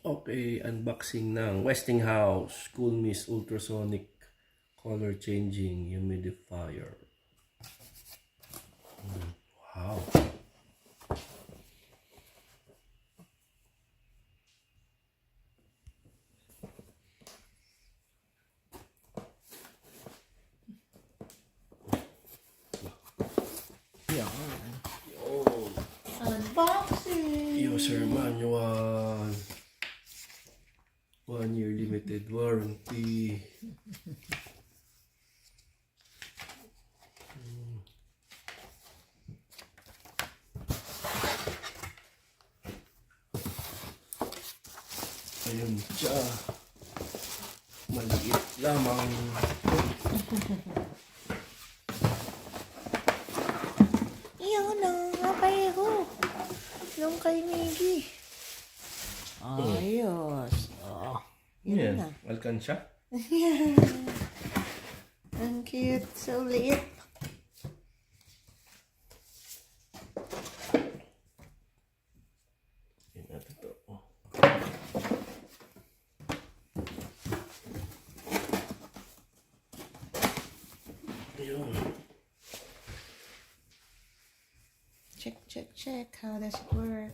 Okay, unboxing ng Westinghouse Cool Mist Ultrasonic Color Changing Humidifier. Wow. Unboxing! User manual. 1 year limited warranty. Ayun siya. Maliit lamang. Iyan na, pareho. Yung kay Miggy. Ayos. Oh, yun na. Alkansya? Yan. Ang cute. So liit. Yan natin to. Ayun. Check. How does it work?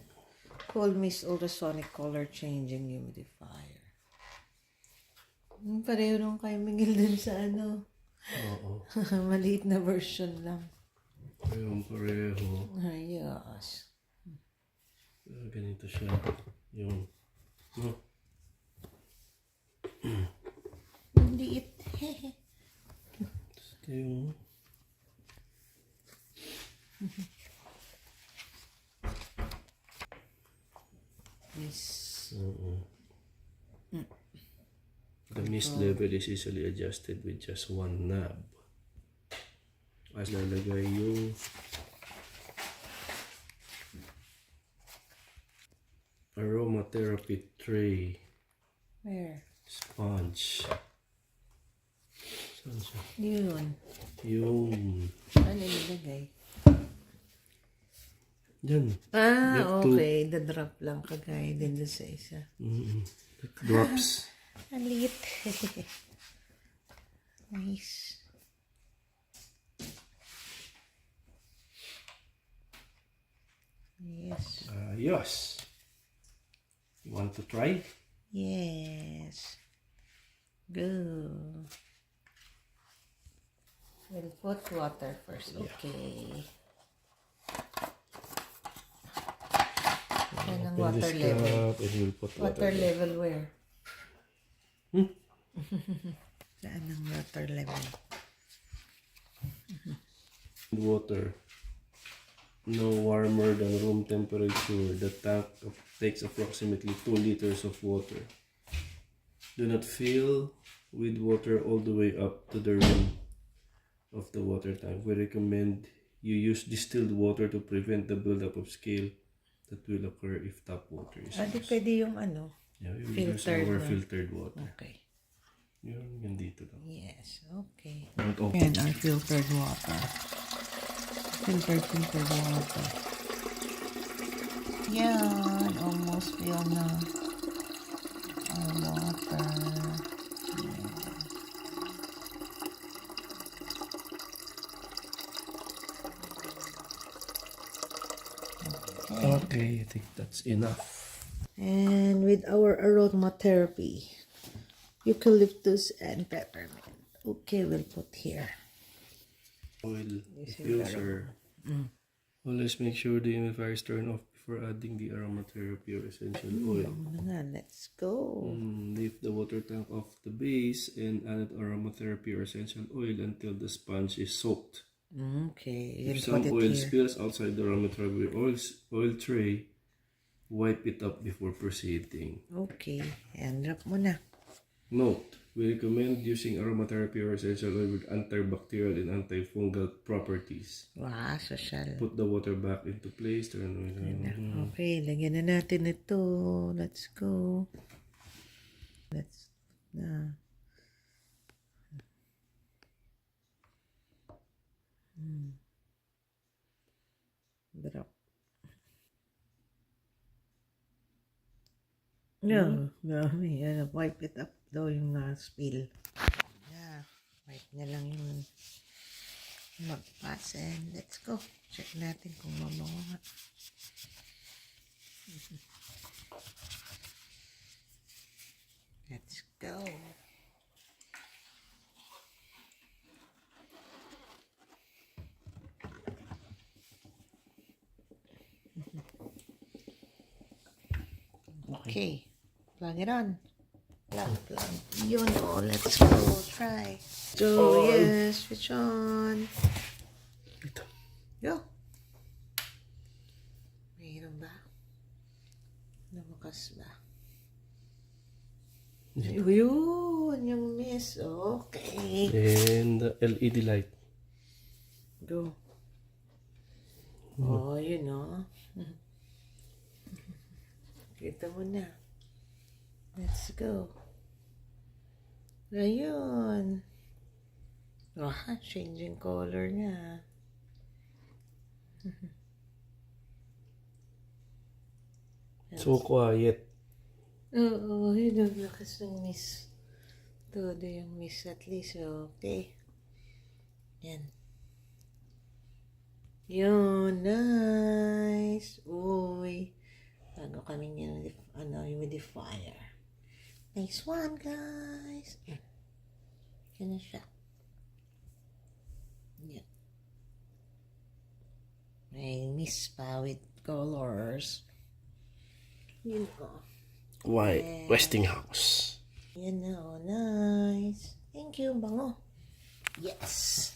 Cool Mist Ultrasonic Color Changing Humidifier. Pareho nung kay Miguel dun sa ano. Oo. Maliit na version lang. Ayun, pareho. Ayos. Ganito siya. Yung Ang liit. ito yung Yes. the mist level is easily adjusted with just one knob. As lalagay yung aromatherapy tray Where? sponge. Saan siya? Yun. Yung Ano nilagay? yan. Ah, okay. The-drop lang kagaya din sa isa. Drops. Ang liit. Nice. Yes. Yes. You want to try? Yes. Go. We'll put water first. Okay. Yan ang Open water this level. cup and we'll put Water water. level where? Saan ang water level? Water no warmer than room temperature. The tank takes approximately 2 liters of water. Do not fill with water all the way up to the rim of the water tank. We recommend you use distilled water to prevent the buildup of scale that will occur if tap water is Di used. pwede yung ano? Yeah, we will use filtered our na. filtered water. Okay. Yun dito lang. Yes, okay. Don't open. And our filtered water. Filtered water. Yan, almost filled na our water. Okay, I think that's enough. And with our aromatherapy, eucalyptus and peppermint. Okay, we'll put here. Oil diffuser. Always make sure the humidifier is turned off before adding the aromatherapy or essential oil. Let's go. Leave the water tank off the base and add aromatherapy or essential oil until the sponge is soaked. Okay, If we'll some put it oil here. spills outside the aromatherapy oil tray, wipe it up before proceeding. Okay, and drop mo na. Note, we recommend using aromatherapy or essential oil with antibacterial and antifungal properties. Wow, social. Put the water back into place. Turn on. Okay, lagyan na natin ito. Let's go. Let's na. Drop. No, dami. Wipe it up daw yung spill. Yeah, wipe na lang yung magpas and let's go. Check natin kung mabango nga. Let's go. Okay, plug it on. Plug. Yun, oh, let's go, try. So, yes, switch on. Ito. Go. Mayroon ba? Lumakas ba? Yun, yung miss. Okay. And the LED light. Go. Oh, yun, oh. Kita mo na. Let's go. Ayun. Oh, changing color niya. So quiet. Oo, yun ang lakas ng miss. Todo yung miss at least. Okay. Yan. Yun, nice. Uy. Bago kami yung humidifier. Nice one, guys. Yan na siya. Yan. May miss pa with colors. Yun ko. Westinghouse. Yan na, oh, nice. Thank you, bango. Yes.